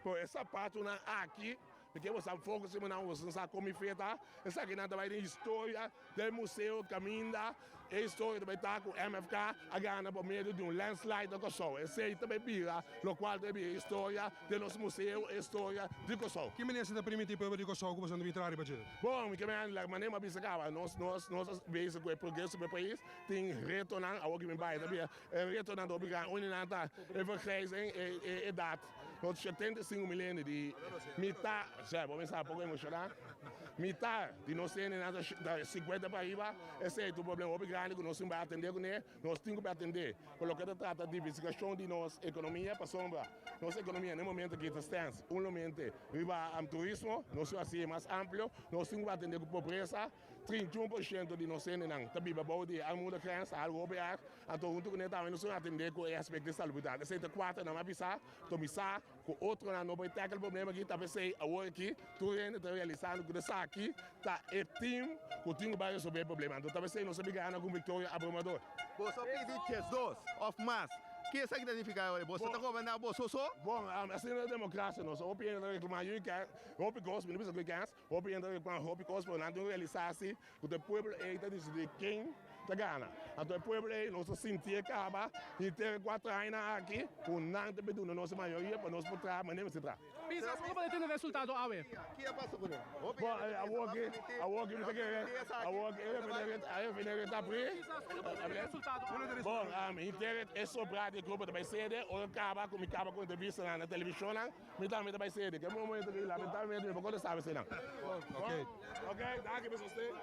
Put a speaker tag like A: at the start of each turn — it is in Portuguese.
A: Por essa parte aqui, porque você foca se não sabe como feita, essa aqui nada vai ter história do museu Caminda, a história também está com o MFK, a Gana por meio de landslide do Kosovo. Essa aí também vira, o qual também história do nosso museu, a história de Kosovo.
B: Que maneira da primitivo de Kosovo que você não entrar para gente?
A: Bom, que a maneira de pensar, nós vezes com o progresso do país, tem retornar ao que me vai, também retornando obrigado, onde vergrijzing e dat. Nós 75 miljoen de metade, já vou pensar um pouco emocionado, metade de nós temos da 50 para arriba, esse é o problema grande que nós temos que atender com ele, nós temos que atender. Pelo que trata de diversificação de nossa economia para sombra, nossa economia no momento que está momento riba ao turismo, nós assim mais amplo, nós temos que atender com pobreza, 31% de nós temos também para de armuda criança, algo obear, então junto com ele também nós temos que atender com o aspecto de saúde. Esse é o quarto não vai pisar, tomar com outro não vai ter aquele problema aqui, talvez sei agora aqui, tu está realizando que está aqui, tá é time que tem que resolver o problema. Então talvez sei não se brigar com Vitória Abrumador.
C: Você pede dos of mass. O que isso significa? Você está governando você só?
A: Bom, assim é a democracia, nós opinião da reclamação que houve gosto, não precisa que ganhar, opinião da reclamação, houve gosto, não tem realização, que o povo está decidindo quem está ganhando. Então o povo não se sentir acaba, e ter 4 anos aqui, com nada de na nossa maioria, para nós poder maneira se tratar.
D: Pensa como vai ter resultado awe?
C: Que é passa com ele?
A: Bom, a walk Bom, internet é sobrado de grupo da sede, ou acaba com entrevista na televisão, me também sede, que é um momento que lamentavelmente não pode saber se não.
B: Ok.
A: Ok, dá aqui para você.